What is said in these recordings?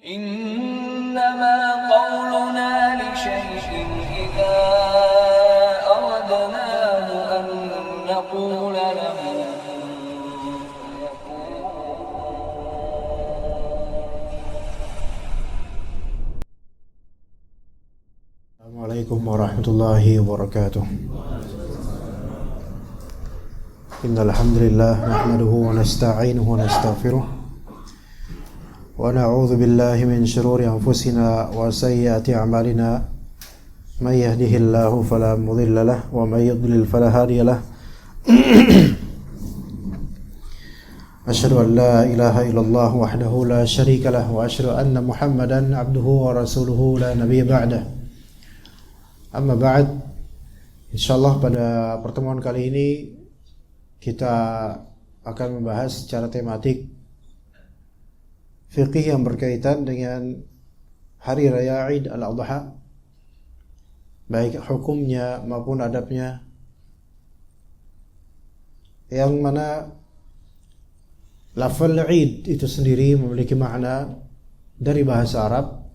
إنما قولنا لشيء إذا أردناه أن نقول له Assalamualaikum warahmatullahi wabarakatuh. Innal hamdalillah nahmaduhu wa nasta'inuhu wa nastaghfiruh wa na'udzu billahi min shururi anfusina wa sayyiati a'malina. May yahdihillahu fala mudilla lahu wa may yudlil fala hadiya lahu. Asyhadu an la ilaha illallah wahdahu la syarika lahu wa asyhadu anna Muhammadan abduhu wa rasuluhu la nabiyya ba'dahu. Amma ba'd, insyaallah pada pertemuan kali ini kita akan membahas secara tematik fiqih yang berkaitan dengan Hari Raya Id al-Adha, baik hukumnya maupun adabnya, yang mana lafal Id itu sendiri memiliki makna dari bahasa Arab,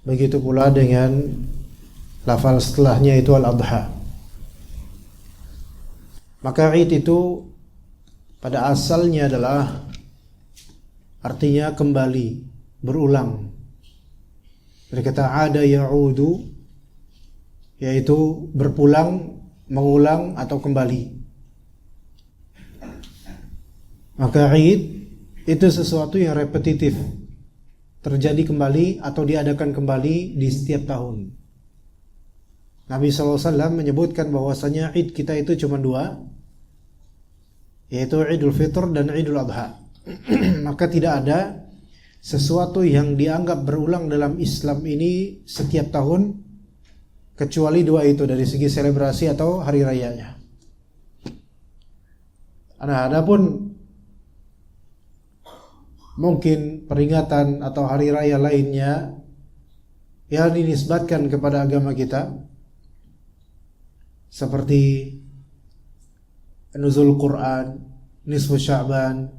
begitu pula dengan lafal setelahnya itu al-adha. Maka Id itu pada asalnya adalah artinya kembali, berulang. Dari kata ada ya'udu, yaitu berpulang, mengulang atau kembali. Maka Id itu sesuatu yang repetitif, terjadi kembali atau diadakan kembali di setiap tahun. Nabi SAW menyebutkan bahwasanya Id kita itu cuma dua, yaitu Idul Fitr dan Idul Adha. Maka tidak ada sesuatu yang dianggap berulang dalam Islam ini setiap tahun kecuali dua itu dari segi selebrasi atau hari rayanya. Nah, adapun mungkin peringatan atau hari raya lainnya yang dinisbatkan kepada agama kita, seperti Nuzul Quran, Nisfu Sya'ban,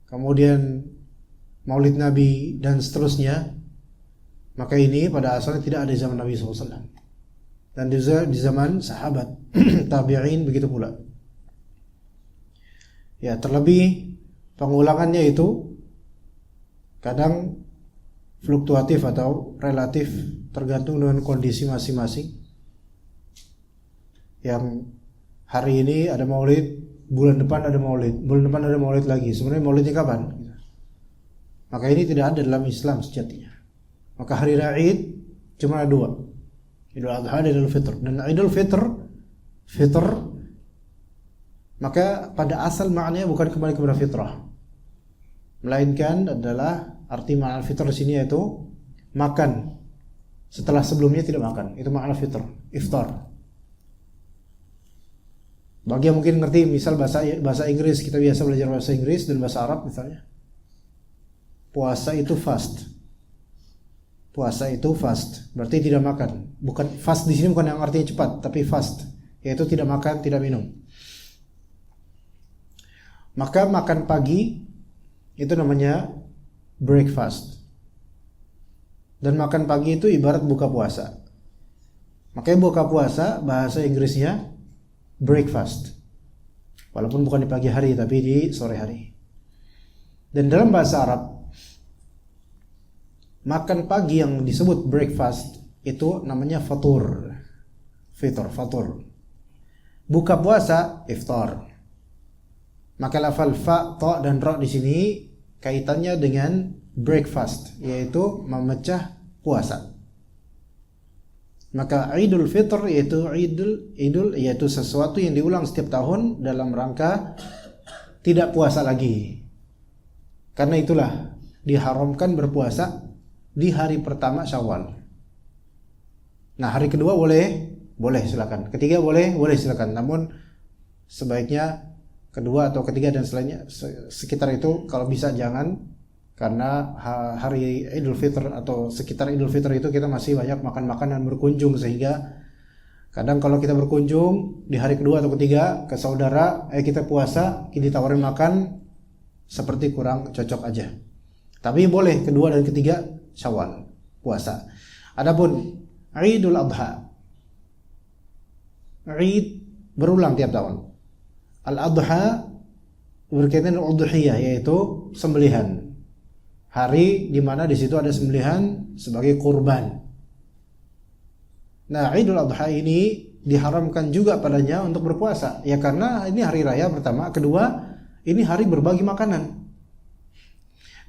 kemudian Maulid Nabi dan seterusnya, maka ini pada asalnya tidak ada di zaman Nabi SAW dan di zaman sahabat tabi'in begitu pula. Ya, terlebih pengulangannya itu kadang fluktuatif atau relatif tergantung dengan kondisi masing-masing. Yang hari ini ada maulid, bulan depan ada maulid, bulan depan ada maulid lagi. Sebenarnya maulidnya kapan? Maka ini tidak ada dalam Islam sejatinya. Maka hari raya Id cuma ada dua, Idul Adha dan Idul Fitr. Dan Idul Fitr, maka pada asal maknanya bukan kembali kepada fitrah, melainkan adalah arti makna fitr di sini yaitu makan setelah sebelumnya tidak makan. Itu makna fitr, iftar. Bagi yang mungkin ngerti misal bahasa Inggris, kita biasa belajar bahasa Inggris dan bahasa Arab misalnya. Puasa itu fast. Puasa itu fast, berarti tidak makan. Bukan fast di sini bukan yang artinya cepat, tapi fast, yaitu tidak makan, tidak minum. Maka makan pagi itu namanya breakfast. Dan makan pagi itu ibarat buka puasa. Makanya buka puasa bahasa Inggrisnya breakfast, walaupun bukan di pagi hari tapi di sore hari. Dan dalam bahasa Arab, makan pagi yang disebut breakfast itu namanya fatur. Fatur. Buka puasa iftar. Maka lafal fa, ta dan ra di sini kaitannya dengan breakfast, yaitu memecah puasa. Maka Idul Fitr yaitu Idul yaitu sesuatu yang diulang setiap tahun dalam rangka tidak puasa lagi. Karena itulah diharamkan berpuasa di hari pertama Syawal. Nah, hari kedua boleh silakan. Ketiga boleh silakan. Namun sebaiknya kedua atau ketiga dan selainnya sekitar itu kalau bisa jangan. Karena hari Idul Fitr atau sekitar Idul Fitr itu kita masih banyak makan-makan dan berkunjung, sehingga kadang kalau kita berkunjung di hari kedua atau ketiga ke saudara, kita puasa, kita ditawarin makan, seperti kurang cocok aja. Tapi boleh kedua dan ketiga Syawal puasa. Adapun Idul Adha, Id berulang tiap tahun. Al-Adha berkaitan dengan udhiyah, yaitu sembelihan. Hari di mana di situ ada sembelihan sebagai kurban. Nah, Idul Adha ini diharamkan juga padanya untuk berpuasa. Ya karena ini hari raya pertama, kedua ini hari berbagi makanan.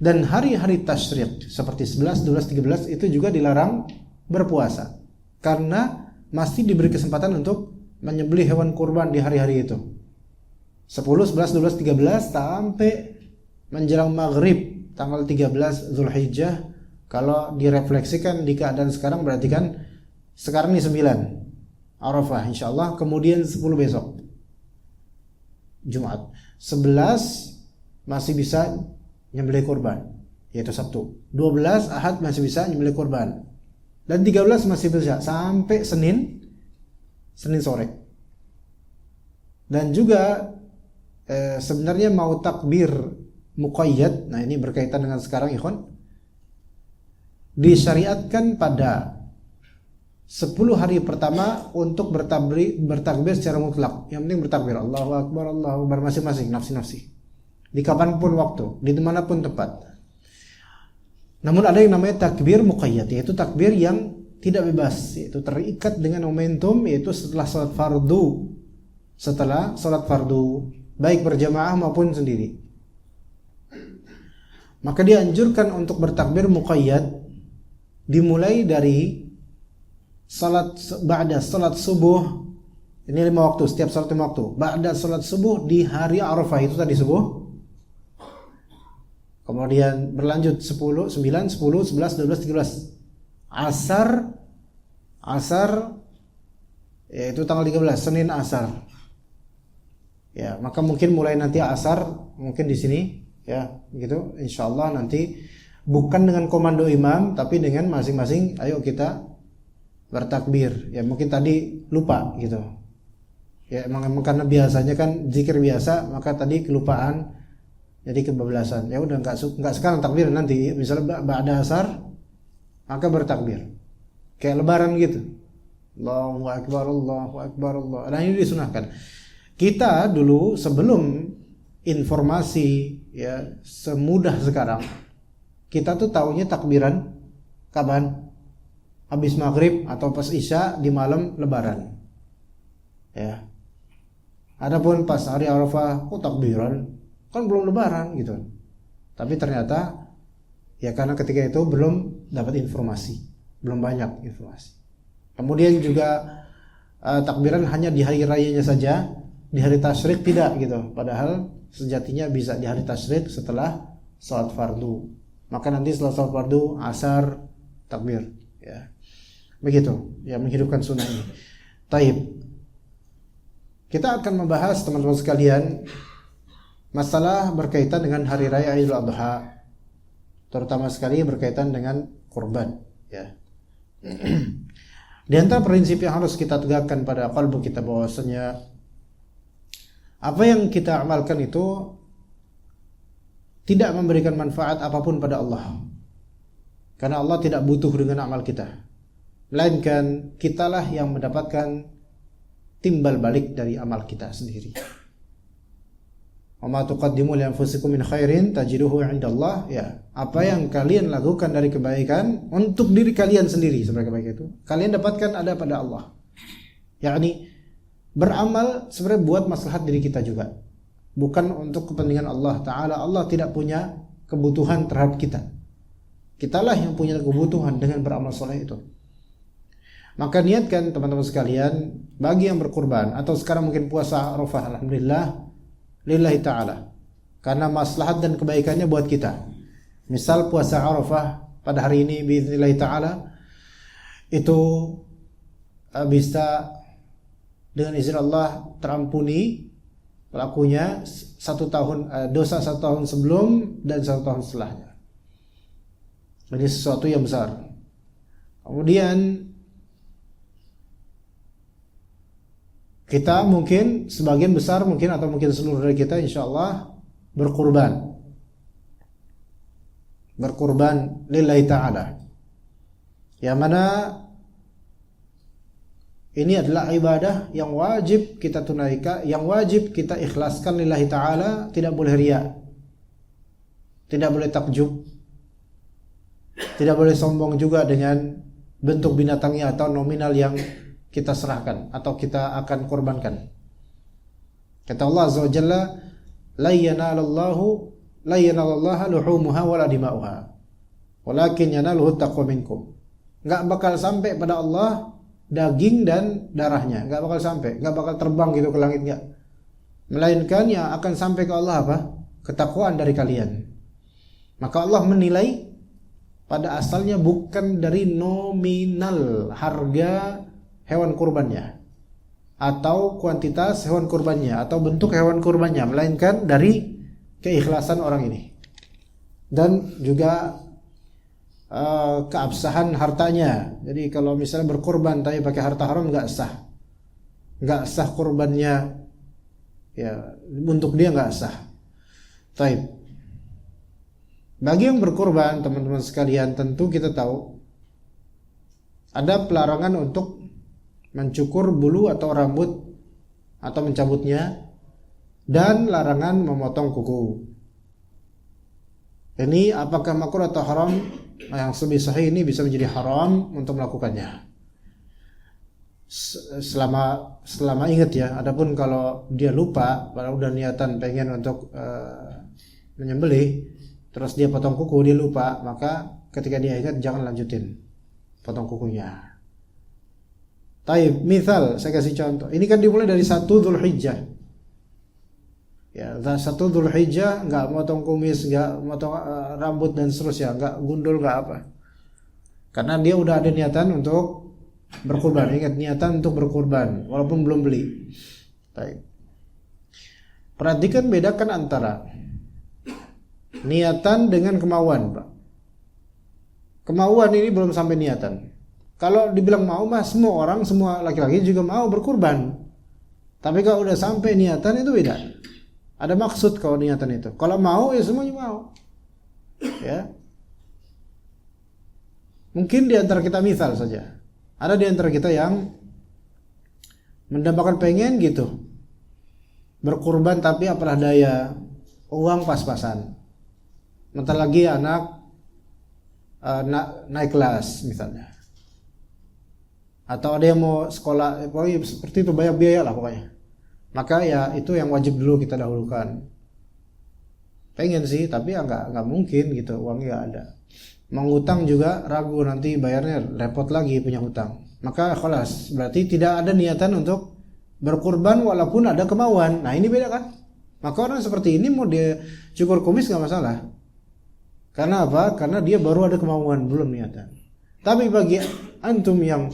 Dan hari-hari tasyrik seperti 11, 12, 13 itu juga dilarang berpuasa. Karena masih diberi kesempatan untuk menyembelih hewan kurban di hari-hari itu. 10, 11, 12, 13 sampai menjelang maghrib tanggal 13 Zulhijjah. Kalau direfleksikan di keadaan sekarang berarti kan sekarang nih 9 Arafah insyaallah, kemudian 10 besok Jumat, 11 masih bisa nyembelih kurban yaitu Sabtu, 12 Ahad masih bisa nyembelih kurban, dan 13 masih bisa sampai Senin sore. Dan juga sebenarnya mau takbir muqayyad, nah ini berkaitan dengan sekarang ikhwan, disyariatkan pada 10 hari pertama untuk bertakbir secara mutlak. Yang penting bertakbir Allahu Akbar, Allahu Akbar masing-masing, nafsi-nafsi, di kapanpun waktu, di dimanapun tempat. Namun ada yang namanya takbir muqayyad, yaitu takbir yang tidak bebas, yaitu terikat dengan momentum, yaitu setelah salat fardu, baik berjamaah maupun sendiri. Maka dianjurkan untuk bertakbir muqayyad dimulai dari ba'da salat subuh. Ini 5 waktu, setiap salat 5 waktu. Ba'da salat subuh di hari Arafah itu tadi subuh. Kemudian berlanjut 10, 9, 10, 11, 12, 13. Asar yaitu tanggal 13 Senin asar. Ya, maka mungkin mulai nanti asar mungkin di sini ya, gitu. Insyaallah nanti bukan dengan komando imam tapi dengan masing-masing ayo kita bertakbir. Ya mungkin tadi lupa gitu. Ya emang karena biasanya kan zikir biasa, maka tadi kelupaan jadi kebablasan. Ya udah enggak sekarang takbir, nanti misalnya ba'da asar maka bertakbir. Kayak lebaran gitu. Allahu Akbar, Allahu Akbar, Allah. Nah ini disunahkan. Kita dulu sebelum informasi ya semudah sekarang, kita tuh taunya takbiran kapan? Habis maghrib atau pas isya di malam lebaran. Ya. Adapun pas hari Arafah, takbiran? Kan belum lebaran gitu. Tapi ternyata ya karena ketika itu belum dapat informasi, belum banyak informasi. Kemudian juga takbiran hanya di hari rayanya saja, di hari tasyrik tidak gitu. Padahal sejatinya bisa di hari tasyrik setelah salat fardu. Maka nanti setelah salat fardu asar takbir ya. Begitu ya, menghidupkan sunnah ini. Taib. Kita akan membahas teman-teman sekalian masalah berkaitan dengan hari raya Idul Adha, terutama sekali berkaitan dengan kurban ya. Di antara prinsip yang harus kita tegakkan pada qalbu kita bahwasanya apa yang kita amalkan itu tidak memberikan manfaat apapun pada Allah. Karena Allah tidak butuh dengan amal kita, melainkan kitalah yang mendapatkan timbal balik dari amal kita sendiri. Wa ma tuqaddimu li anfusikum min khairin tajiduhu 'indallah, ya. Apa yang kalian lakukan dari kebaikan untuk diri kalian sendiri sebagai kebaikan itu, kalian dapatkan ada pada Allah. Yakni beramal sebenarnya buat maslahat diri kita juga, bukan untuk kepentingan Allah Ta'ala. Allah tidak punya kebutuhan terhadap kita. Kitalah yang punya kebutuhan dengan beramal soleh itu. Maka niatkan teman-teman sekalian, bagi yang berkurban atau sekarang mungkin puasa Arafah, alhamdulillah lillahi ta'ala, karena maslahat dan kebaikannya buat kita. Misal puasa Arafah pada hari ini biidznillahi ta'ala itu bisa dengan izin Allah terampuni pelakunya 1 tahun dosa 1 tahun sebelum dan 1 tahun setelahnya. Ini sesuatu yang besar. Kemudian kita mungkin sebagian besar mungkin atau mungkin seluruh dari kita insyaallah berkurban. berkurban lillahi ta'ala, yang mana ini adalah ibadah yang wajib kita tunaikan, yang wajib kita ikhlaskan lillahi ta'ala. Tidak boleh riya, tidak boleh takjub, tidak boleh sombong juga dengan bentuk binatangnya atau nominal yang kita serahkan atau kita akan korbankan. Kata Allah Azza wa Jalla, la yanalallaha luhumuha wala dima'uha walakin yanaluhu taqwa minkum. Enggak bakal sampai pada Allah daging dan darahnya, enggak bakal sampai, enggak bakal terbang gitu ke langit, enggak. Melainkan yang akan sampai ke Allah apa? Ketakwaan dari kalian. Maka Allah menilai pada asalnya bukan dari nominal harga hewan kurbannya atau kuantitas hewan kurbannya atau bentuk hewan kurbannya, melainkan dari keikhlasan orang ini dan juga keabsahan hartanya. Jadi kalau misalnya berkurban tapi pakai harta haram nggak sah kurbannya, ya untuk dia nggak sah. Taib. Bagi yang berkurban, teman-teman sekalian, tentu kita tahu ada pelarangan untuk mencukur bulu atau rambut atau mencabutnya, dan larangan memotong kuku. Ini apakah makruh atau haram? Yang lebih sahih ini bisa menjadi haram untuk melakukannya. Selama ingat ya. Adapun kalau dia lupa, kalau udah niatan pengen untuk menyembelih, terus dia potong kuku, dia lupa, maka ketika dia ingat jangan lanjutin potong kukunya. Taib, misal saya kasih contoh. Ini kan dimulai dari 1 Dzulhijjah. Ya, 1 Dzulhijjah enggak motong kumis, enggak motong rambut dan seterusnya, enggak gundul, enggak apa. Karena dia udah ada niatan untuk berkurban. Ingat, niatan untuk berkurban walaupun belum beli. Taib. Perhatikan, bedakan antara niatan dengan kemauan, Pak. Kemauan ini belum sampai niatan. Kalau dibilang mau mah semua orang, semua laki-laki juga mau berkurban. Tapi kalau udah sampai niatan itu beda. Ada maksud kalau niatan itu. Kalau mau ya semuanya mau. Ya. Mungkin di antara kita misal saja. Ada di antara kita yang mendambakan pengen gitu. Berkurban tapi apalah daya, uang pas-pasan. Bentar lagi anak naik kelas misalnya, atau ada yang mau sekolah, pokoknya seperti itu, banyak biaya lah pokoknya. Maka ya itu yang wajib dulu kita dahulukan. Pengen sih, tapi ya nggak mungkin gitu, uangnya nggak ada. Mau ngutang juga ragu, nanti bayarnya repot lagi punya hutang. Maka khalas, berarti tidak ada niatan untuk berkurban walaupun ada kemauan. Nah ini beda kan? Maka orang seperti ini mau dia cukur kumis nggak masalah. Karena apa? Karena dia baru ada kemauan, belum niatan. Tapi bagi antum yang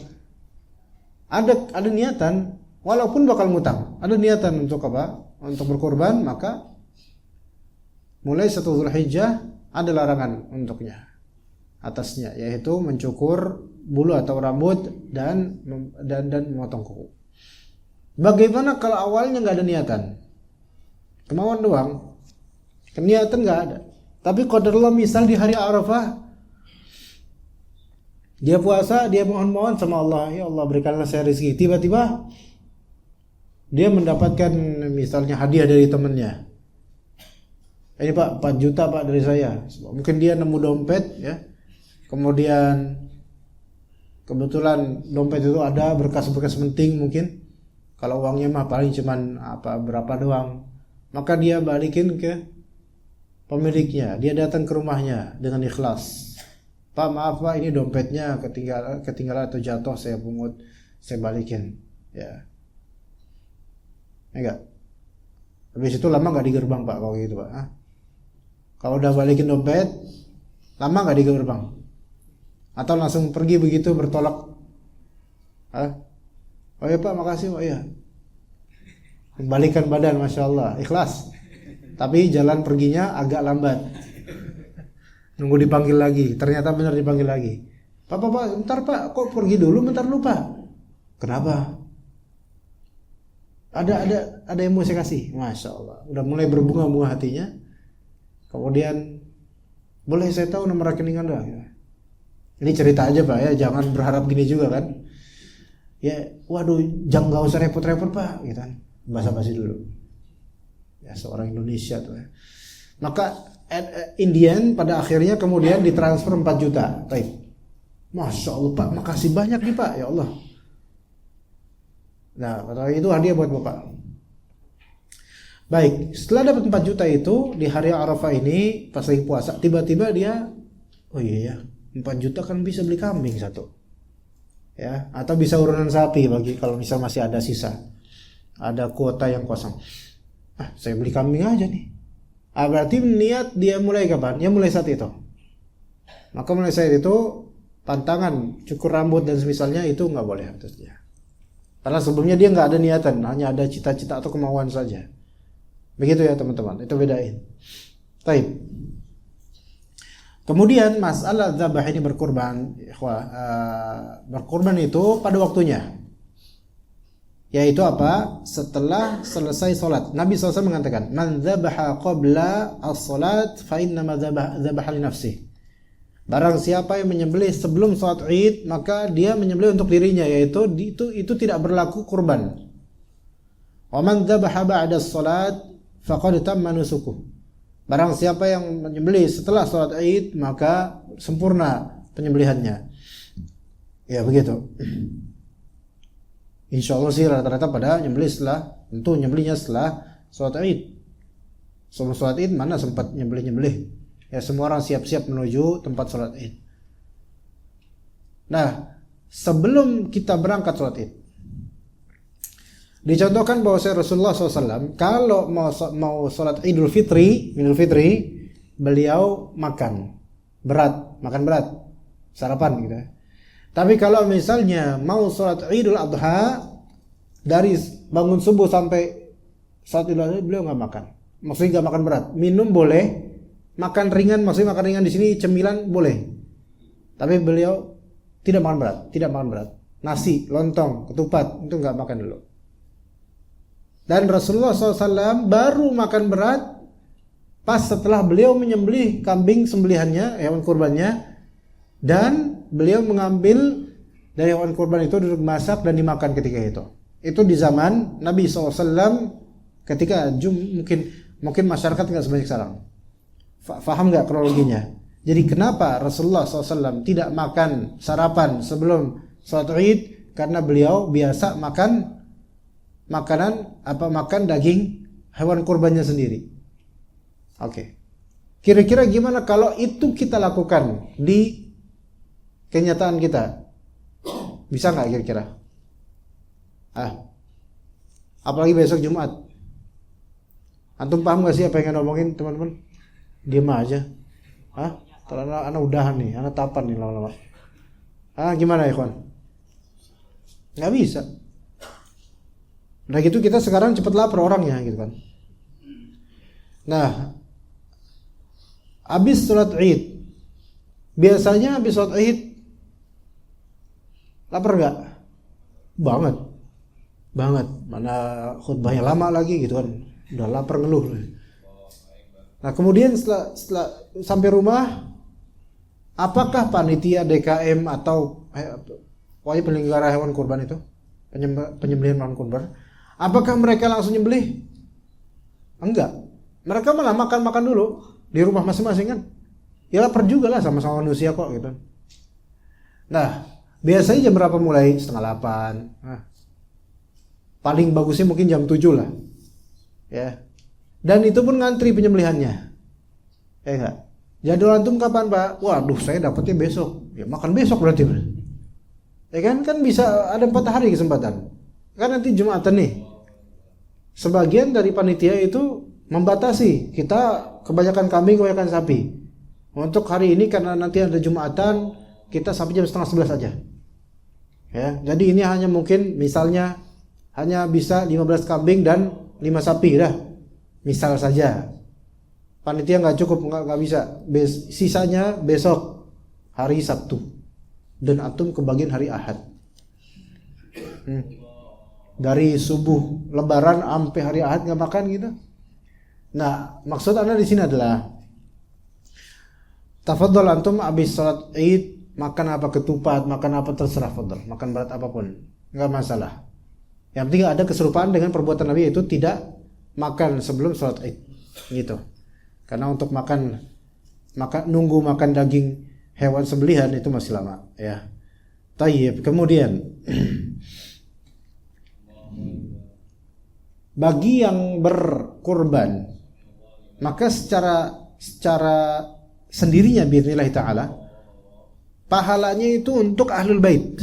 ada niatan, walaupun bakal ngutang, ada niatan untuk apa? Untuk berkorban, maka mulai 1 Dzulhijjah ada larangan untuknya atasnya, yaitu mencukur bulu atau rambut dan memotong kuku. Bagaimana kalau awalnya nggak ada niatan, kemauan doang, niatan nggak ada? Tapi qadarullah misal di hari Arafah dia puasa, dia mohon-mohon sama Allah, ya Allah berikanlah saya rezeki. Tiba-tiba dia mendapatkan misalnya hadiah dari temannya. Ini Pak, 4 juta Pak dari saya. Mungkin dia nemu dompet ya. Kemudian kebetulan dompet itu ada berkas-berkas penting mungkin. Kalau uangnya mah paling cuman berapa doang. Maka dia balikin ke pemiliknya, dia datang ke rumahnya dengan ikhlas. Pak, maaf Pak, ini dompetnya ketinggalan atau jatuh, saya pungut, saya balikin. Ya. Enggak. Habis itu lama enggak di gerbang Pak kalau gitu Pak. Kalau udah balikin dompet, lama enggak di gerbang? Atau langsung pergi begitu bertolak? Oh ya Pak, makasih Pak ya. Kembalikan badan, Masya Allah, ikhlas. Tapi jalan perginya agak lambat. Nunggu dipanggil lagi. Ternyata benar dipanggil lagi. Pak, bentar Pak, kok pergi dulu, bentar lupa. Kenapa? Ada yang mau saya kasih. Masya Allah. Udah mulai berbunga-bunga hatinya. Kemudian Boleh saya tahu nomor rekening Anda? Ini cerita aja Pak ya, jangan berharap gini juga kan. Ya, waduh, jangan nggak usah repot-repot Pak, gitu kan. Basa-basi dulu. Ya, seorang Indonesia tuh ya. Maka Indian pada akhirnya kemudian ditransfer 4 juta. Baik. Masya Allah Pak, makasih banyak nih Pak, ya Allah. Nah, kata itu hadiah buat Bapak. Baik, setelah dapat 4 juta itu di hari Arafah ini pas lagi puasa, tiba-tiba dia, oh iya ya, 4 juta kan bisa beli kambing satu. Ya, atau bisa urunan sapi bagi kalau misal masih ada sisa. Ada kuota yang kosong. Saya beli kambing aja nih. Berarti niat dia mulai kapan? Ya mulai saat itu. Maka mulai saat itu pantangan, cukur rambut dan semisalnya itu nggak boleh atas dia. Karena sebelumnya dia nggak ada niatan, hanya ada cita-cita atau kemauan saja. Begitu ya teman-teman, itu bedain. Taib. Kemudian masalah dzabah ini berkurban, berkurban itu pada waktunya. Yaitu apa? Setelah selesai sholat. Nabi SAW mengatakan, "Man dzabaha qabla as-salat fa innama dzabaha li nafsihi." Barang siapa yang menyembelih sebelum sholat Id, maka dia menyembelih untuk dirinya, yaitu itu tidak berlaku kurban. Wa man dzabaha ba'da as-salat faqad tamma nusukuh. Barang siapa yang menyembelih setelah sholat Id, maka sempurna penyembelihannya. Ya begitu. Insya Allah sih rata-rata pada nyembelih tentu nyembelihnya setelah sholat Id. Sebelum sholat Id mana sempat nyembelih. Ya semua orang siap-siap menuju tempat sholat Id. Nah, sebelum kita berangkat sholat Id, dicontohkan bahwa Rasulullah SAW kalau mau sholat Idul Fitri, beliau makan berat, sarapan gitu. Tapi kalau misalnya mau sholat Idul Adha, dari bangun subuh sampai sholat Idul Adha beliau nggak makan. Maksudnya nggak makan berat. Minum boleh, makan ringan, maksudnya makan ringan di sini cemilan boleh. Tapi beliau tidak makan berat. Nasi, lontong, ketupat itu nggak makan dulu. Dan Rasulullah SAW baru makan berat pas setelah beliau menyembelih kambing sembelihannya, hewan kurbannya, dan beliau mengambil dari hewan kurban itu duduk masak dan dimakan ketika itu. Itu di zaman Nabi SAW ketika mungkin masyarakat nggak sebanyak sekarang. Faham nggak kronologinya? Jadi kenapa Rasulullah SAW tidak makan sarapan sebelum sholat Id? Karena beliau biasa makan daging hewan kurbannya sendiri. Oke. Kira-kira gimana kalau itu kita lakukan di kenyataan kita? Bisa nggak kira-kira? Apalagi besok Jumat. Antum paham nggak sih apa yang ngomongin teman-teman? Diam aja. Kalau anak udahan nih, anak tapan nih lama-lama. Gimana ya kawan? Nggak bisa. Nah gitu kita sekarang cepat lapar orangnya gitu kan. Nah, habis sholat Id, biasanya habis sholat Id lapar nggak? Banget. Mana khutbahnya lama lagi gitu kan, udah lapar ngeluh. Nah kemudian setelah sampai rumah, apakah panitia DKM atau penyelenggara hewan kurban itu, penyembelihan hewan kurban, apakah mereka langsung nyembelih? Enggak. Mereka malah makan dulu di rumah masing-masing kan. Ya lapar juga lah, sama-sama manusia kok gitu. Nah, biasanya jam berapa mulai? 7:30. Paling bagusnya mungkin jam 7 lah. Ya. Dan itu pun ngantri penyembelihannya. Ya enggak? Jadwal antum kapan, Pak? Waduh, saya dapatnya besok. Ya makan besok berarti. Ya kan bisa ada 4 hari kesempatan. Kan nanti Jumatan nih. Sebagian dari panitia itu membatasi, kita kebanyakan kambing, kebanyakan sapi. Untuk hari ini karena nanti ada Jumatan, kita sampai jam 10:30 aja. Ya, jadi ini hanya mungkin misalnya hanya bisa 15 kambing dan 5 sapi dah. Misal saja. Panitia nggak cukup, nggak bisa. Sisanya besok hari Sabtu. Dan antum kebagian hari Ahad. Dari subuh Lebaran sampai hari Ahad nggak makan gitu. Nah, maksud Anda di sini adalah Tafadhol antum habis salat Id makan apa, ketupat, makan apa, terserah, fadhol, makan berat apapun, enggak masalah. Yang penting ada keserupaan dengan perbuatan Nabi, yaitu tidak makan sebelum salat Id gitu. Karena untuk makan nunggu makan daging hewan sembelihan itu masih lama ya. Tayyib. Kemudian bagi yang berkurban, maka secara sendirinya biidznillah taala pahalanya itu untuk ahlul bait.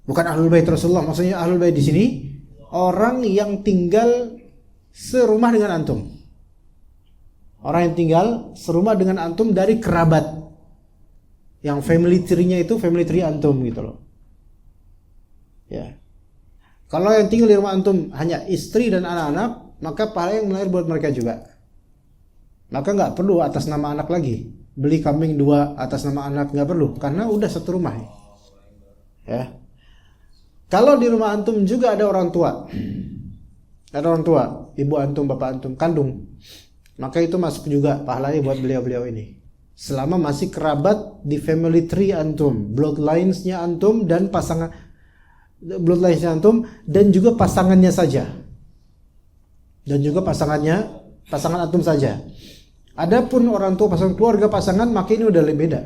Bukan ahlul bait Rasulullah, maksudnya ahlul bait di sini orang yang tinggal serumah dengan antum. Orang yang tinggal serumah dengan antum dari kerabat. Yang family tree-nya itu family tree antum gitu loh. Ya. Kalau yang tinggal di rumah antum hanya istri dan anak-anak, maka pahala yang mengalir buat mereka juga. Maka nggak perlu atas nama anak lagi. Beli kambing 2 atas nama anak, nggak perlu, karena udah satu rumah. Ya. Kalau di rumah antum juga ada orang tua. Ada orang tua, ibu antum, bapak antum, kandung. Maka itu masuk juga pahalanya buat beliau-beliau ini. Selama masih kerabat di family tree antum, bloodlines-nya antum dan bloodlines-nya antum dan juga pasangannya saja. Dan juga pasangan antum saja. Adapun orang tua, pasangan, keluarga pasangan, maka ini udah lebih beda.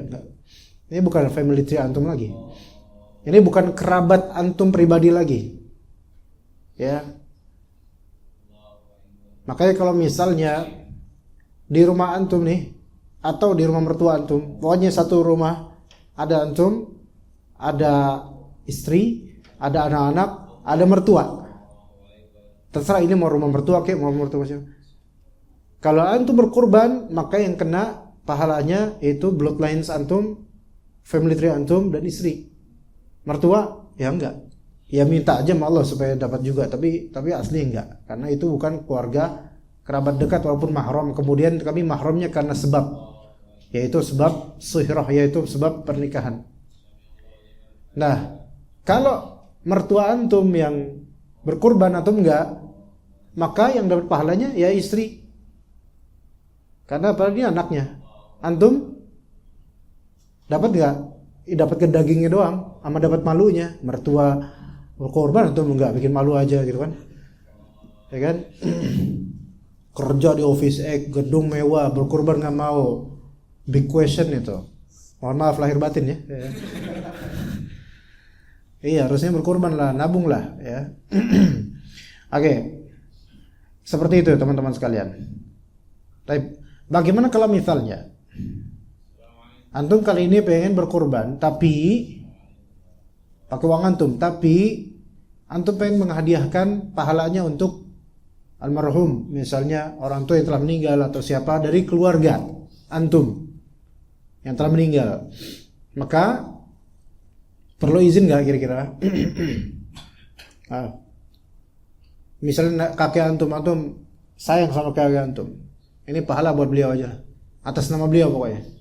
Ini bukan family tree antum lagi. Ini bukan kerabat antum pribadi lagi. Ya. Makanya kalau misalnya di rumah antum nih, atau di rumah mertua antum, pokoknya satu rumah, ada antum, ada istri, ada anak-anak, ada mertua. Terserah ini mau rumah mertua kayak mau mertua siapa. Kalau antum berkurban, maka yang kena pahalanya itu bloodlines antum, family tree antum, dan istri. Mertua ya enggak, ya minta aja sama Allah supaya dapat juga, tapi asli enggak, karena itu bukan keluarga kerabat dekat walaupun mahram. Kemudian kami mahramnya karena sebab, yaitu sebab suhrah, yaitu sebab pernikahan. Nah, kalau mertua antum yang berkurban antum enggak, maka yang dapat pahalanya ya istri, karena apalagi anaknya. Antum dapat enggak? Dapat ke dagingnya doang, sama dapat malunya. Mertua berkorban antum enggak, bikin malu aja gitu kan. Ya kan? Kerja di office gedung mewah, berkorban enggak mau. Big question itu. Mohon maaf lahir batin ya. Iya, harusnya berkorban lah, nabung lah ya. Oke. Seperti itu teman-teman sekalian. Tapi bagaimana kalau misalnya antum kali ini pengen berkorban, tapi pakai uang antum, tapi antum pengen menghadiahkan pahalanya untuk almarhum, misalnya orang tua yang telah meninggal atau siapa dari keluarga antum yang telah meninggal, maka perlu izin nggak kira-kira? Misalnya kakek antum sayang sama kakek antum, ini pahala buat beliau aja, atas nama beliau pokoknya.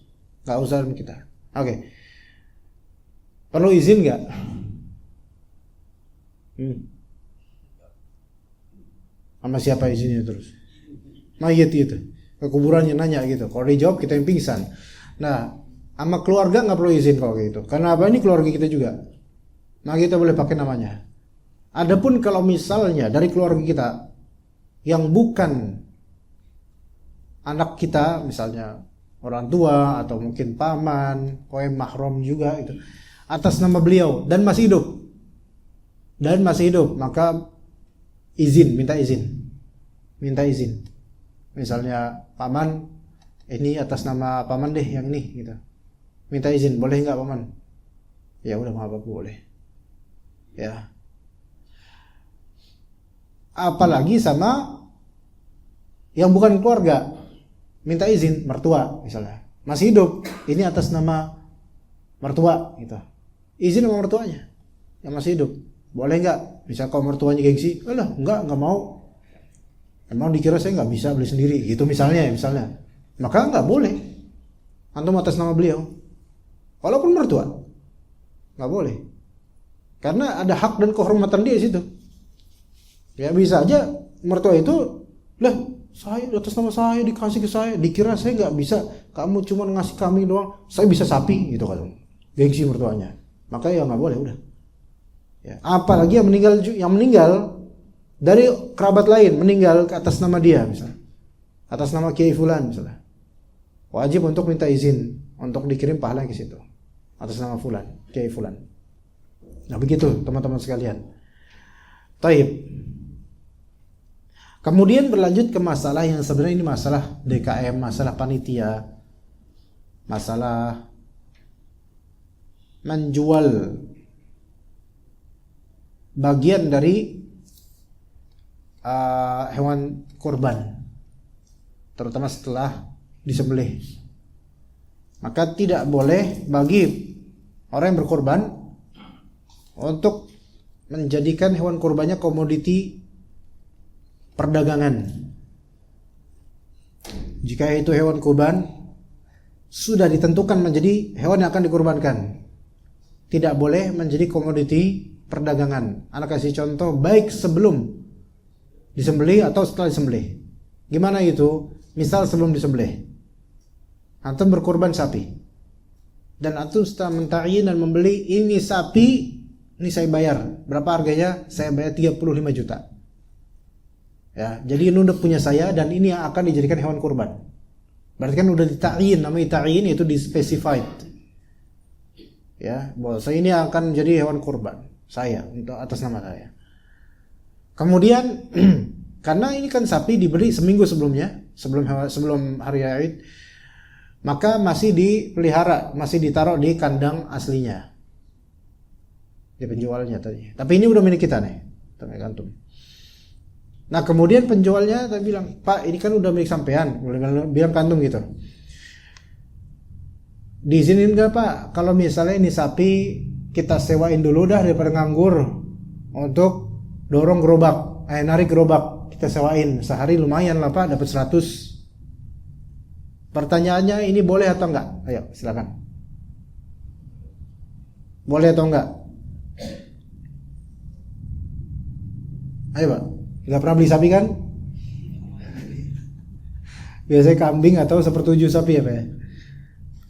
Gak usah kita. Oke. Perlu izin gak? Sama siapa izinnya terus? Mayit itu. Ke kuburannya nanya gitu. Kalau dijawab kita yang pingsan. Nah, sama keluarga gak perlu izin kalau gitu. Karena apa, ini keluarga kita juga. Nah, kita boleh pakai namanya. Adapun kalau misalnya dari keluarga kita yang bukan anak kita, misalnya orang tua atau mungkin paman, mahram juga itu, atas nama beliau dan masih hidup, maka minta izin. Misalnya paman, ini atas nama paman deh yang ini gitu. Minta izin, boleh enggak paman? Ya udah, enggak apa-apa, boleh. Ya. Apalagi sama yang bukan keluarga. Minta izin mertua misalnya, masih hidup, ini atas nama mertua gitu. Izin sama mertuanya yang masih hidup. Boleh enggak? Misal kalau mertuanya gengsi, enggak mau. Emang dikira saya enggak bisa beli sendiri gitu misalnya. Maka enggak boleh. Antum atas nama beliau. Walaupun mertua. Enggak boleh. Karena ada hak dan kehormatan dia di situ. Ya bisa aja mertua itu, Saya atas nama saya dikasih ke saya, dikira saya nggak bisa, kamu cuma ngasih kami doang, saya bisa sapi gitu kan, gengsi mertuanya. Maka ya nggak boleh udah. Ya, apalagi yang meninggal dari kerabat lain meninggal atas nama dia misalnya, atas nama Kiai Fulan misalnya, wajib untuk minta izin untuk dikirim pahala ke situ atas nama Fulan, Kiai Fulan. Nah begitu teman-teman sekalian. Taib. Kemudian berlanjut ke masalah yang sebenarnya ini masalah DKM, masalah panitia, masalah menjual bagian dari hewan kurban, terutama setelah disembelih. Maka tidak boleh bagi orang yang berkorban untuk menjadikan hewan kurbannya komoditi perdagangan. Jika itu hewan kurban sudah ditentukan menjadi hewan yang akan dikurbankan, tidak boleh menjadi komoditi perdagangan. Anak kasih contoh, baik sebelum disembelih atau setelah disembelih. Gimana itu? Misal sebelum disembelih, antum berkurban sapi, dan antum setelah menta'yin dan membeli, ini sapi, ini saya bayar. Berapa harganya? Saya bayar 35 juta. Ya, jadi ini udah punya saya dan ini yang akan dijadikan hewan kurban. Berarti kan udah dita'yin, namanya ta'yin itu di specified. Ya, bahwa saya ini akan menjadi hewan kurban saya untuk atas nama saya. Kemudian karena ini kan sapi dibeli seminggu sebelumnya, sebelum hari Aid, maka masih dipelihara, masih ditaruh di kandang aslinya, di penjualnya tadi. Tapi ini udah milik kita nih, milik antum. Nah kemudian penjualnya tadi bilang, Pak ini kan udah milik sampean, bilang kantung gitu. Diizinin nggak Pak, kalau misalnya ini sapi kita sewain dulu dah daripada nganggur, untuk dorong gerobak, narik gerobak kita sewain sehari lumayan lah Pak, dapat 100. Pertanyaannya ini boleh atau enggak? Ayo silakan. Boleh atau enggak? Ayo Pak. Nggak pernah beli sapi kan? Biasanya kambing atau sepertujuh sapi ya Pak ya?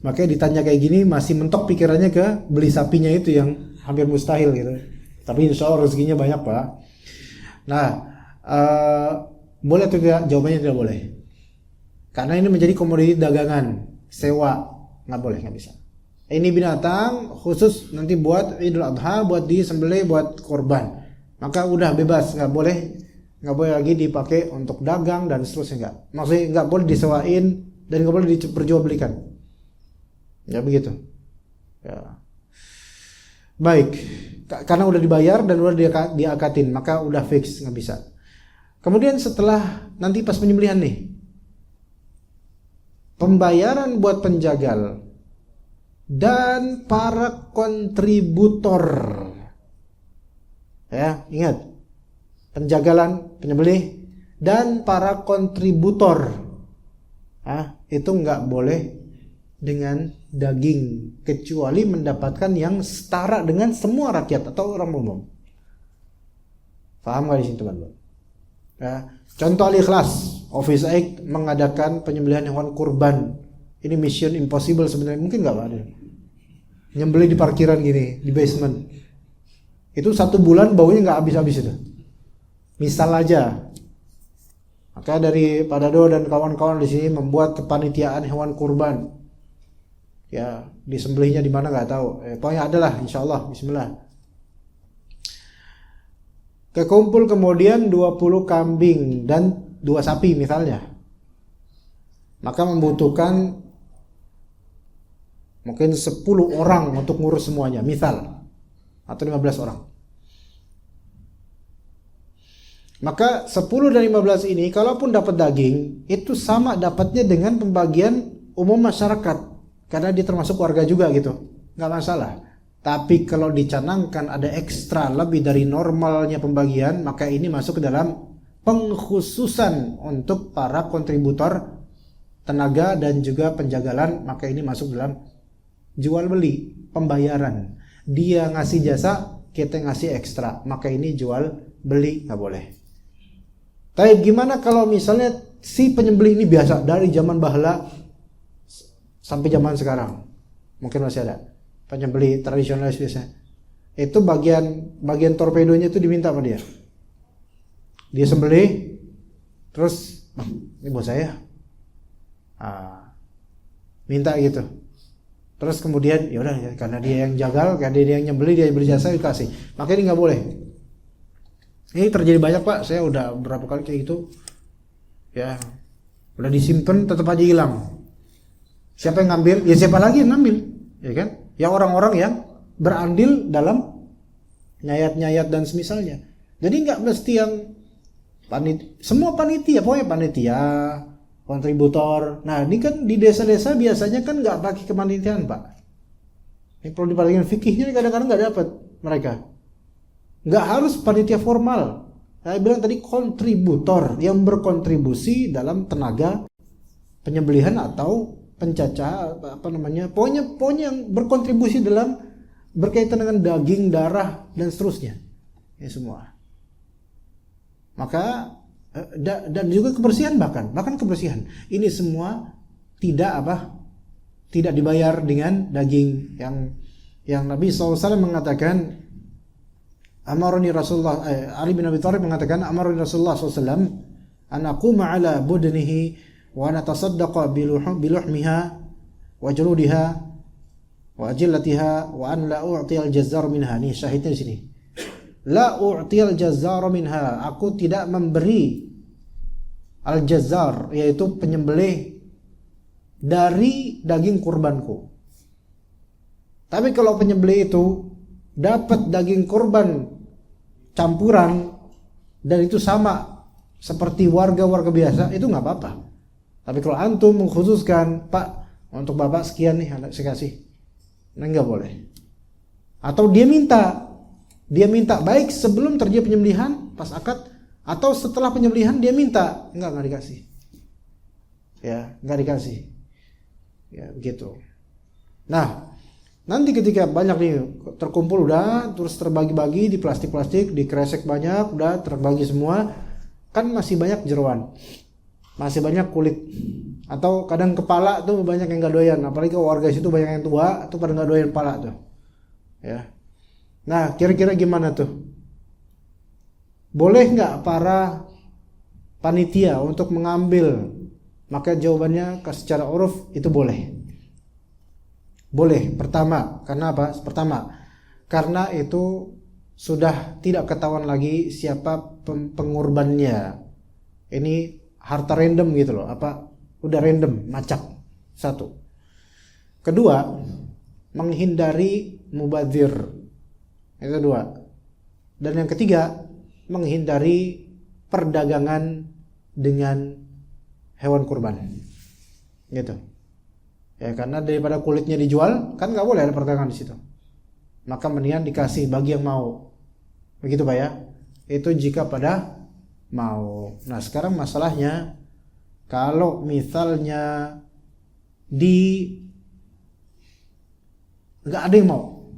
Makanya ditanya kayak gini masih mentok pikirannya ke beli sapinya itu yang hampir mustahil gitu. Tapi insya Allah rezekinya banyak Pak. Nah boleh atau tidak? Jawabannya tidak boleh. Karena ini menjadi komoditi dagangan, sewa, nggak boleh, nggak bisa. Ini binatang khusus nanti buat Idul Adha, buat disembelih, buat korban. Maka udah bebas, nggak boleh lagi dipakai untuk dagang dan seterusnya, nggak. Maksudnya nggak boleh disewain dan nggak boleh diperjualbelikan. Ya begitu. Ya. Baik, karena udah dibayar dan udah diakatin, maka udah fix, nggak bisa. Kemudian setelah nanti pas penyembelihan nih, pembayaran buat penjagal dan para kontributor. Ya, ingat. Penjagalan, penyembelih dan para kontributor. Itu enggak boleh dengan daging kecuali mendapatkan yang setara dengan semua rakyat atau orang umum. Paham enggak di sini teman-teman? Ya, contoh Al-Ikhlas, Office Aid mengadakan penyembelihan hewan kurban. Ini mission impossible sebenarnya, mungkin enggak ada. Nyembelih di parkiran gini, di basement. Itu 1 bulan baunya enggak habis-habis itu. Misal aja. Maka dari Pak Dado dan kawan-kawan di sini membuat kepanitiaan hewan kurban. Ya, disembelihnya di mana enggak tahu. Pokoknya adalah insyaallah, bismillah. Kekumpul kemudian 20 kambing dan 2 sapi misalnya. Maka membutuhkan mungkin 10 orang untuk ngurus semuanya, misal, atau 15 orang. Maka 10 dan 15 ini kalaupun dapat daging, itu sama dapatnya dengan pembagian umum masyarakat, karena dia termasuk warga juga gitu, nggak masalah. Tapi kalau dicanangkan ada ekstra lebih dari normalnya pembagian, maka ini masuk ke dalam pengkhususan untuk para kontributor tenaga dan juga penjagalan, maka ini masuk dalam jual beli, pembayaran. Dia ngasih jasa, kita ngasih ekstra, maka ini jual beli, nggak boleh. Tapi gimana kalau misalnya si penyembelih ini biasa dari zaman bahla sampai zaman sekarang. Mungkin masih ada penyembelih tradisionalis biasanya. Itu bagian torpedonya itu diminta sama dia. Dia sembelih, terus bang, ini buat saya. Minta gitu. Terus kemudian ya udah, karena dia yang jagal, karena dia yang nyembelih, dia yang berjasa, dikasih. Makanya ini nggak boleh. Ini terjadi banyak Pak. Saya udah berapa kali kayak gitu. Ya, udah disimpan tetap aja hilang. Siapa yang ngambil? Ya siapa lagi yang ngambil? Ya kan? Yang orang-orang yang berandil dalam nyayat-nyayat dan semisalnya. Jadi nggak mesti yang semua panitia, pokoknya panitia, kontributor. Nah ini kan di desa-desa biasanya kan nggak pakai kepanitiaan Pak. Ini perlu diperhatikan, fikihnya kadang-kadang nggak dapat mereka. Nggak harus panitia formal. Saya bilang tadi kontributor yang berkontribusi dalam tenaga penyembelihan atau pencacah pokoknya yang berkontribusi dalam berkaitan dengan daging, darah dan seterusnya. Ya semua. Maka dan juga kebersihan bahkan kebersihan. Ini semua tidak dibayar dengan daging yang Nabi SAW mengatakan amaroni Rasulullah Ali bin Abi Thalib mengatakan amaroni Rasulullah SAW an aquma ala budnihi wa natasaddaqa biluhmiha wa juludiha wa ajillatiha wa an la u'ti al-jazzar minha. Nih syahidnya di sini. La u'ti al-jazzar minha, aku tidak memberi al-jazzar yaitu penyembelih dari daging kurbanku. Tapi kalau penyembelih itu dapat daging kurban campuran dan itu sama seperti warga-warga biasa, itu nggak apa-apa. Tapi kalau antum mengkhususkan, Pak, untuk bapak sekian nih saya kasih, nah nggak boleh. Atau dia minta baik sebelum terjadi penyembelihan pas akad atau setelah penyembelihan dia minta, nggak dikasih. Ya, nggak dikasih. Ya, begitu. Nah, nanti ketika banyak nih terkumpul udah terus terbagi-bagi di plastik-plastik, di kresek banyak, udah terbagi semua, kan masih banyak jeroan. Masih banyak kulit atau kadang kepala tuh banyak yang nggak doyan, apalagi kalau warga situ banyak yang tua tuh pada nggak doyan kepala tuh ya. Nah kira-kira gimana tuh, boleh nggak para panitia untuk mengambil? Maka jawabannya secara uruf itu boleh. Pertama karena apa? Karena itu sudah tidak ketahuan lagi siapa pengorbannya. Ini harta random gitu loh, udah random, macak. Satu. Kedua, menghindari mubadzir. Itu dua. Dan yang ketiga, menghindari perdagangan dengan hewan kurban. Gitu. Ya karena daripada kulitnya dijual, kan nggak boleh ada perdagangan di situ. Maka mendingan dikasih bagi yang mau. Begitu Pak ya. Itu jika pada mau. Nah sekarang masalahnya kalau misalnya nggak ada yang mau,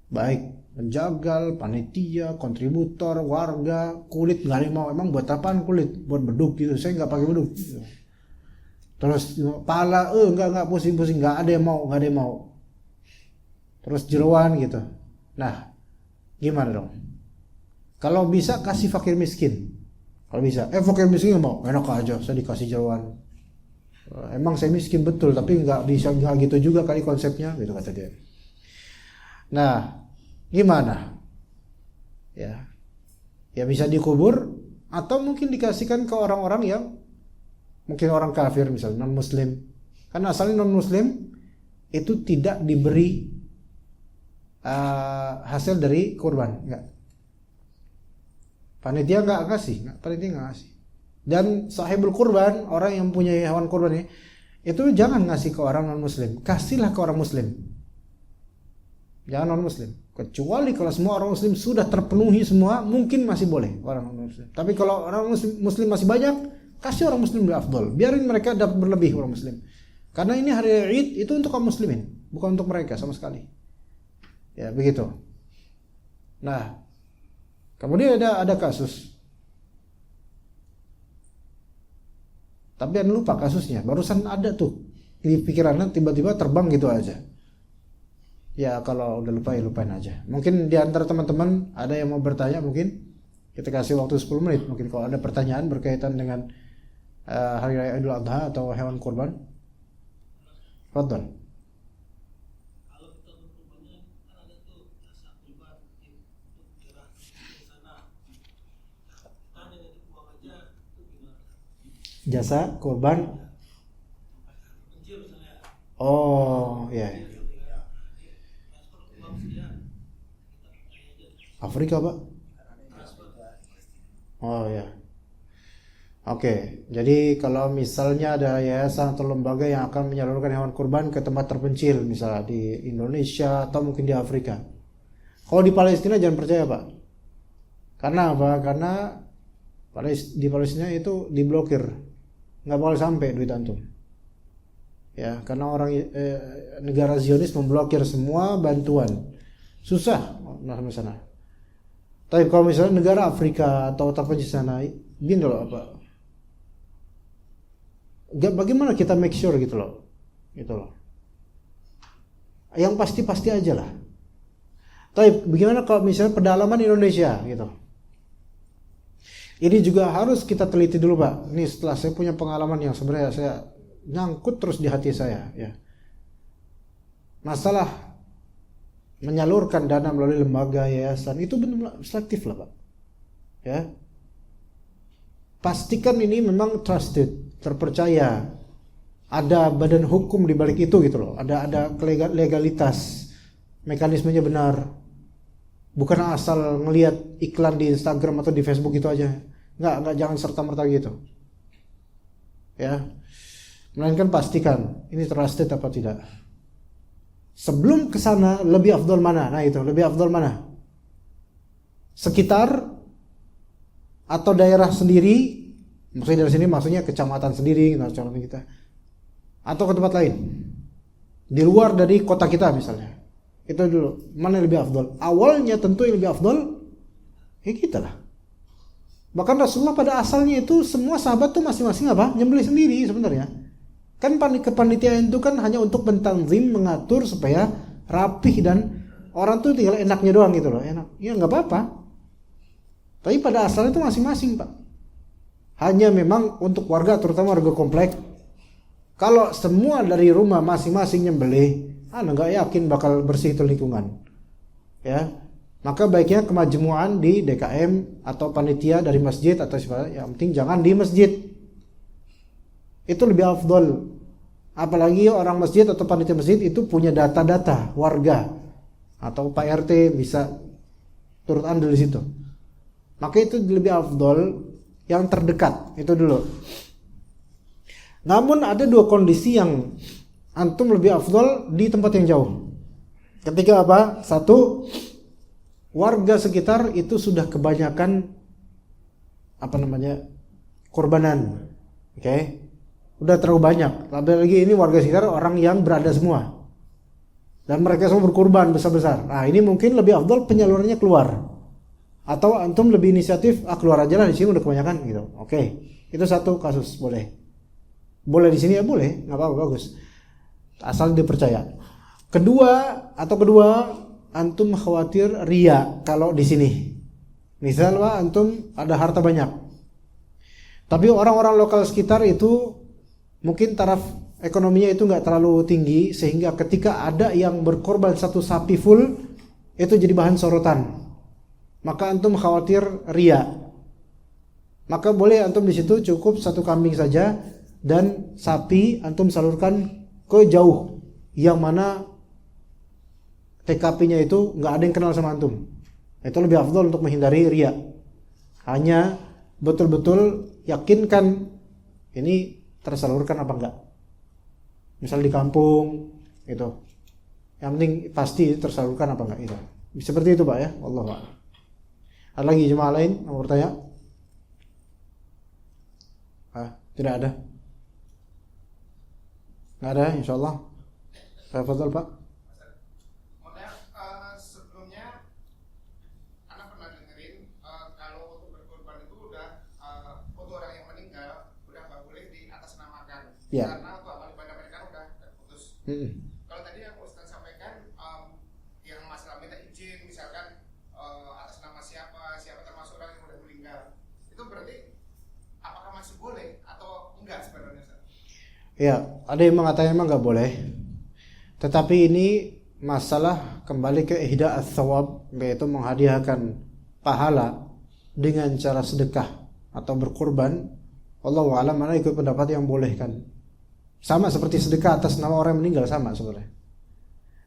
baik penjagal, panitia, kontributor, warga, kulit nggak ada yang mau. Emang buat apaan kulit? Buat beduk gitu. Saya nggak pakai beduk. Terus pala, nggak pusing-pusing, nggak ada yang mau. Terus jeroan gitu. Nah gimana dong? Kalau bisa kasih fakir miskin. Kalau bisa, fakir miskin nggak mau, enak aja, saya dikasih jeroan. Emang saya miskin betul, tapi nggak bisa nggak gitu juga kali konsepnya, gitu kata dia. Nah, gimana? Ya bisa dikubur atau mungkin dikasihkan ke orang-orang yang mungkin orang kafir misalnya non muslim. Karena asalnya non muslim itu tidak diberi hasil dari kurban, enggak. Panitia nggak kasih. Dan sahibul kurban, orang yang punya hewan kurban ini, itu jangan ngasih ke orang non muslim, kasihlah ke orang muslim. Jangan non muslim. Kecuali kalau semua orang muslim sudah terpenuhi semua, mungkin masih boleh orang non muslim. Tapi kalau orang muslim masih banyak, kasih orang muslim lebih afdol. Biarin mereka dapat berlebih orang muslim. Karena ini hari Id itu untuk kaum muslimin, bukan untuk mereka sama sekali. Ya begitu. Nah, kemudian ada kasus Tapi Anda lupa kasusnya. Barusan ada tuh di pikiran Anda, tiba-tiba terbang gitu aja. Ya kalau udah lupa ya lupain aja. Mungkin di antara teman-teman ada yang mau bertanya, mungkin kita kasih waktu 10 menit. Mungkin kalau ada pertanyaan berkaitan dengan Hari Raya Idul Adha atau hewan kurban. Fadhal. Jasa kurban. Oh ya. Afrika Pak. Oh ya. Oke, jadi kalau misalnya ada yayasan atau lembaga yang akan menyalurkan hewan kurban ke tempat terpencil, misalnya di Indonesia atau mungkin di Afrika. Kalau di Palestina jangan percaya Pak. Karena apa? Karena di Palestina itu diblokir, nggak boleh sampai duit antum. Ya, karena orang negara Zionis memblokir semua bantuan, susah masuk sana. Tapi kalau misalnya negara Afrika atau terpencil sana, gini loh apa? Bagaimana kita make sure gitu loh. Yang pasti-pasti aja lah. Tapi bagaimana kalau misalnya pedalaman Indonesia gitu. Ini juga harus kita teliti dulu Pak. Ini setelah saya punya pengalaman yang sebenarnya saya nyangkut terus di hati saya ya. Masalah menyalurkan dana melalui lembaga yayasan itu benar-benar selektif lah Pak. Ya. Pastikan ini memang trusted, terpercaya, ada badan hukum di balik itu gitu loh, ada legalitas, mekanismenya benar, bukan asal ngelihat iklan di Instagram atau di Facebook gitu aja, nggak jangan serta-merta gitu, ya, melainkan pastikan ini trusted apa tidak. Sebelum kesana lebih afdol mana? Nah itu lebih afdol mana? Sekitar atau daerah sendiri, maksudnya dari sini maksudnya kecamatan sendiri, kecamatan kita, atau ke tempat lain di luar dari kota kita misalnya. Itu dulu, mana yang lebih afdol? Awalnya tentu yang lebih afdol ya kita lah. Bahkan Rasulullah pada asalnya itu semua sahabat tuh masing-masing apa? Nyembelih sendiri sebenarnya. Kan kepanitiaan itu kan hanya untuk mentanzim, mengatur supaya rapih dan orang tuh tinggal enaknya doang gitu loh, enak. Ya nggak apa-apa. Tapi pada asalnya itu masing-masing Pak. Hanya memang untuk warga, terutama warga komplek, kalau semua dari rumah masing-masing nyembelih, nggak yakin bakal bersih itu lingkungan. Ya, maka baiknya kemajmuan di DKM atau panitia dari masjid atau siapa, yang penting jangan di masjid. Itu lebih afdol. Apalagi orang masjid atau panitia masjid itu punya data-data warga atau Pak RT bisa turut andil di situ. Maka itu lebih afdol yang terdekat itu dulu. Namun ada dua kondisi yang antum lebih afdol di tempat yang jauh. Ketika apa? Satu, warga sekitar itu sudah kebanyakan korbanan. Oke. Udah terlalu banyak. Lagi ini warga sekitar orang yang berada semua. Dan mereka semua berkurban besar-besar. Nah, ini mungkin lebih afdol penyalurannya keluar. Atau antum lebih inisiatif, keluar aja lah, di sini udah kebanyakan gitu. Oke. Itu satu kasus, boleh. Boleh di sini ya boleh, nggak apa-apa, bagus. Asal dipercaya. Kedua, antum khawatir ria kalau di sini. Misal Pak, antum ada harta banyak. Tapi orang-orang lokal sekitar itu mungkin taraf ekonominya itu nggak terlalu tinggi, sehingga ketika ada yang berkorban satu sapi full, itu jadi bahan sorotan. Maka antum khawatir ria. Maka boleh antum di situ cukup satu kambing saja dan sapi antum salurkan ke jauh, yang mana TKP-nya itu nggak ada yang kenal sama antum. Itu lebih afdol untuk menghindari ria. Hanya betul-betul yakinkan ini tersalurkan apa enggak. Misal di kampung gitu. Yang penting pasti tersalurkan apa enggak itu. Seperti itu Pak ya. Wallahu a'lam. Ada lagi jemaah lain yang mau bertanya? Tidak ada. Nggak ada, insyaallah. Tafadhol Pak. Sebelumnya anak pernah dengerin kalau untuk berkorban itu udah untuk orang yang meninggal udah nggak boleh di atas Kalau tadi yang Ustaz sampaikan, yang masalah minta izin, misalkan atas nama siapa termasuk orang yang udah meninggal, itu berarti apakah masih boleh atau enggak sebenarnya, Ustaz? Ya, ada yang mengatakan memang nggak boleh. Tetapi ini masalah kembali ke ihda' ats-tsawab, yaitu menghadiahkan pahala dengan cara sedekah atau berkurban. Wallahu a'lam, mana ikut pendapat yang boleh kan. Sama seperti sedekah atas nama orang yang meninggal, sama sebenarnya.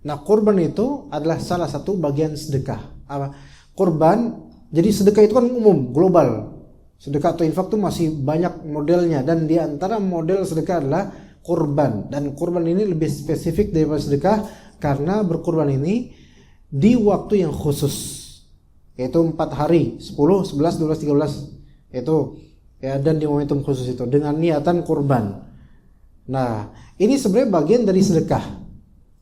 Nah, kurban itu adalah salah satu bagian sedekah. Apa? Kurban, jadi sedekah itu kan umum, global. Sedekah atau infak itu masih banyak modelnya, dan di antara model sedekah adalah kurban. Dan kurban ini lebih spesifik daripada sedekah karena berkurban ini di waktu yang khusus, yaitu 4 hari, 10, 11, 12, 13 itu ya, dan di momentum khusus itu dengan niatan kurban. Nah, ini sebenarnya bagian dari sedekah.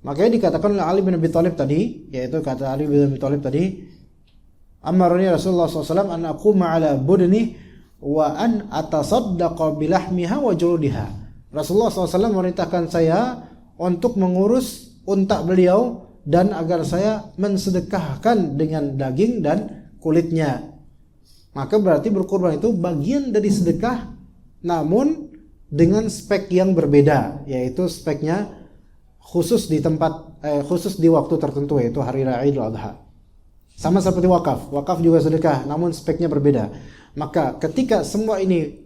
Makanya dikatakan oleh Ali bin Abi Thalib tadi, yaitu kata Ali bin Abi Thalib tadi, amarani Rasulullah SAW an aquma ala budni wa an atasaddaqa bilahmiha wa juludiha. Rasulullah SAW memerintahkan saya untuk mengurus unta beliau dan agar saya mensedekahkan dengan daging dan kulitnya. Maka berarti berkurban itu bagian dari sedekah, namun dengan spek yang berbeda, yaitu speknya khusus di tempat khusus di waktu tertentu, yaitu hari raya Idul Adha. Sama seperti wakaf. Wakaf juga sedekah, namun speknya berbeda. Maka ketika semua ini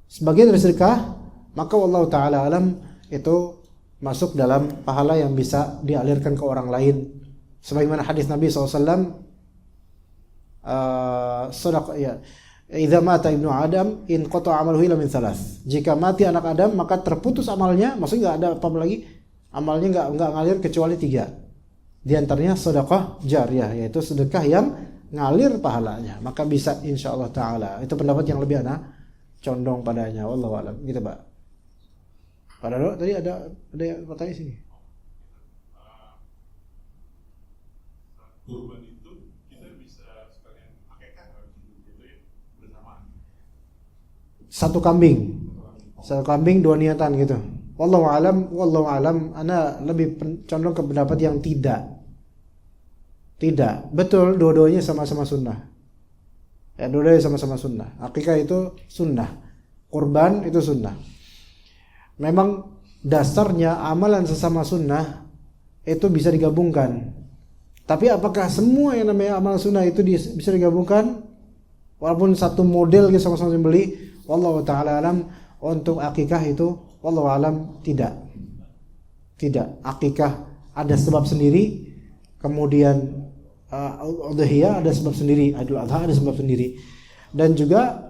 sebagian dari sedekah, maka wallahu taala alam itu masuk dalam pahala yang bisa dialirkan ke orang lain. Sebagaimana hadis Nabi SAW, sadaqah ya, idza mata ibnu Adam in qata amaluhu illa min thalath. Jika mati anak Adam maka terputus amalnya, maksudnya enggak ada apa lagi, amalnya enggak ngalir kecuali 3. Di antaranya sedekah jariyah, yaitu sedekah yang ngalir pahalanya. Maka bisa insyaallah taala. Itu pendapat yang lebih ana condong padanya, wallahu alam. Gitu, Pak. Padahal tadi ada yang bertanya sini. Kurban itu kita bisa sekalian akikah gitu ya, bersamaan. Satu kambing 2 niatan gitu. Wallahu alam, ana lebih condong ke pendapat yang tidak. Betul, dua-duanya sama-sama sunnah. Ya, dua-duanya sama-sama sunnah. Akikah itu sunnah, kurban itu sunnah. Memang dasarnya amalan sesama sunnah itu bisa digabungkan. Tapi apakah semua yang namanya amal sunnah itu bisa digabungkan? Walaupun satu model kita sama-sama beli, wallahu taala alam, untuk akikah itu wallahu alam tidak. Akikah ada sebab sendiri, kemudian udhiyah ada sebab sendiri, Idul Adha ada sebab sendiri. Dan juga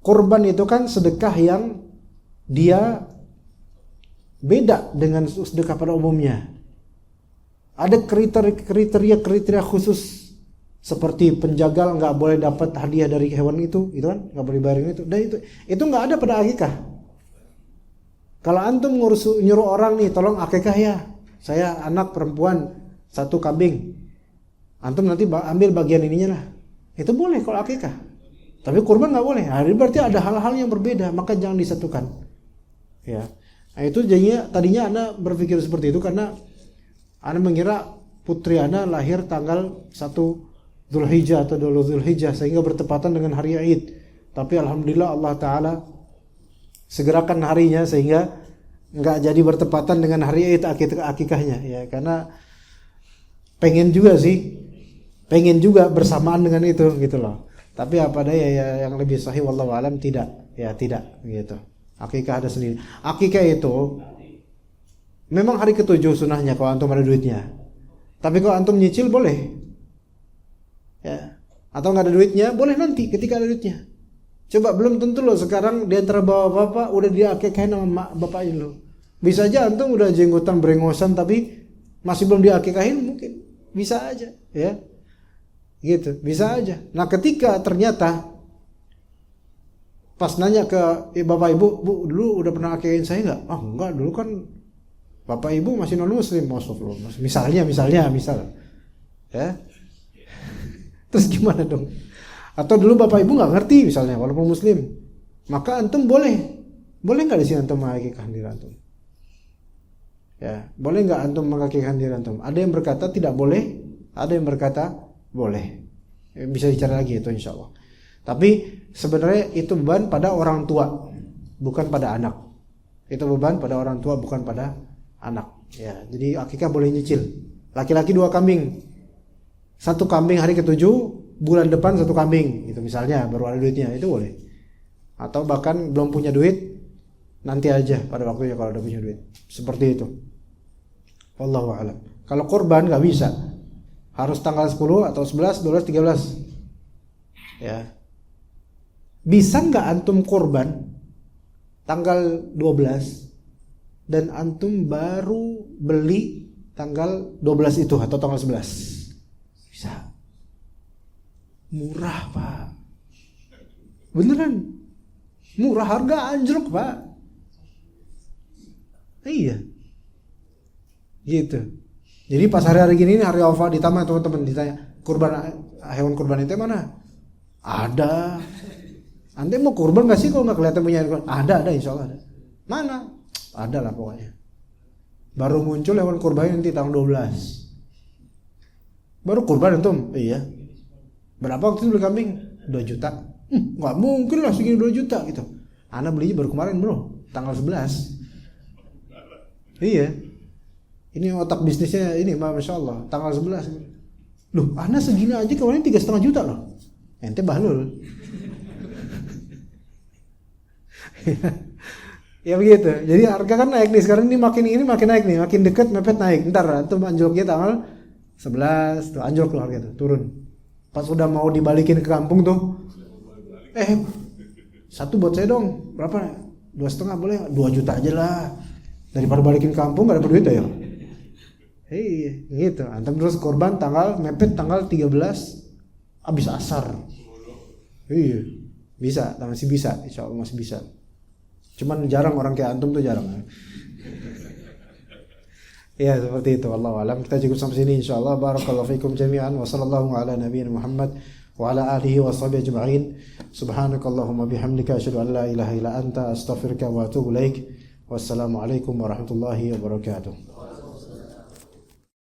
kurban itu kan sedekah yang dia beda dengan sedekah pada umumnya. Ada kriteria khusus, seperti penjagal nggak boleh dapat hadiah dari hewan itu kan, nggak boleh bayarin itu. Dan itu nggak ada pada akikah. Kalau antum nyuruh orang nih, tolong akikah ya, saya anak perempuan 1 kambing, antum nanti ambil bagian ininya lah, itu boleh kalau akikah. Tapi kurban nggak boleh. Nah, berarti ada hal-hal yang berbeda, maka jangan disatukan. Ya. Nah, itu jadinya tadinya Anda berpikir seperti itu karena Anda mengira putri Anda lahir tanggal 1 Dzulhijjah atau 2 Dzulhijjah sehingga bertepatan dengan hari Id. Tapi alhamdulillah Allah taala segerakan harinya sehingga enggak jadi bertepatan dengan hari Id akikahnya, ya, karena pengen juga bersamaan dengan itu gitu loh. Tapi apa daya ya, yang lebih sahih wallahu alam tidak gitu. Akikah ada sendiri. Akikah itu memang hari ke-7 sunahnya kalau antum ada duitnya. Tapi kalau antum nyicil boleh. Ya. Atau enggak ada duitnya, boleh nanti ketika ada duitnya. Coba, belum tentu loh sekarang di antara bapak-bapak udah diakikahin sama mak bapaknya loh. Bisa aja antum udah jenggotan brengosan tapi masih belum diakikahin, mungkin. Bisa aja, ya. Gitu, bisa aja. Nah, ketika ternyata pas nanya ke bapak ibu, bu dulu udah pernah akikahin saya nggak? Ah enggak, dulu kan bapak ibu masih non muslim, misalnya, ya. Terus gimana dong? Atau dulu bapak ibu nggak ngerti misalnya, walaupun muslim, maka antum boleh nggak di sini antum mengakikah diri antum? Ya, boleh nggak antum mengakikahkan diri antum? Ada yang berkata tidak boleh, ada yang berkata boleh. Bisa bicara lagi itu insya Allah. Tapi sebenarnya itu beban pada orang tua, bukan pada anak. Itu beban pada orang tua, bukan pada anak. Ya, jadi akikah boleh nyicil. Laki-laki 2 kambing, 1 kambing hari ke-7, bulan depan 1 kambing, gitu misalnya, baru ada duitnya, itu boleh. Atau bahkan belum punya duit, nanti aja pada waktunya kalau udah punya duit. Seperti itu. Wallahu a'lam. Kalau kurban nggak bisa, harus tanggal 10 atau 11, 12, 13. Ya. Bisa nggak antum kurban tanggal 12 dan antum baru beli tanggal 12 itu atau tanggal 11? Bisa. Murah, Pak. Beneran. Murah, harga anjlok, Pak. Iya. Gitu. Jadi pas hari-hari gini, hari Arafah ditanya teman-teman, ditanya, hewan kurban itu mana? Ada. Anda mau kurban nggak sih kalau nggak kelihatan punya hewan? Ada, insya Allah ada. Mana? Ada lah pokoknya. Baru muncul hewan kurban nanti tanggal 12. Baru kurban antum? Iya. Berapa waktu itu beli kambing? 2 juta. Nggak mungkin lah segini 2 juta gitu. Ana belinya baru kemarin bro, tanggal 11. Iya. Ini otak bisnisnya ini, masya Allah, tanggal 11. Loh, Ana segini aja kemarin 3,5 juta loh. Ente bahlul. Ya begitu. Jadi harga kan naik nih sekarang, ini makin naik nih, makin dekat mepet naik. Ntar tuh anjloknya tanggal 11 tuh anjlok loh harga tuh, turun. Pas udah mau dibalikin ke kampung tuh, satu buat saya dong, berapa? 2,5 boleh? 2 juta aja lah. Daripada balikin ke kampung gak dapet duit ya. Gitu. Antum terus korban tanggal mepet tanggal 13 habis asar. Iya. Bisa, masih bisa, insya Allah masih bisa. Cuman jarang orang kayak antum tuh jarang. Ya seperti itu. Wallahu a'lam. Kita cukup sampai sini insyaallah. Barakallahu fikum jami'an wa sallallahu ala nabiyina Muhammad wa ala alihi wa sahbihi ajma'in. Subhanakallahumma bihamdika asyhadu an la ilaha illa anta astaghfiruka wa atubu ilaik. Wassalamualaikum warahmatullahi wabarakatuh.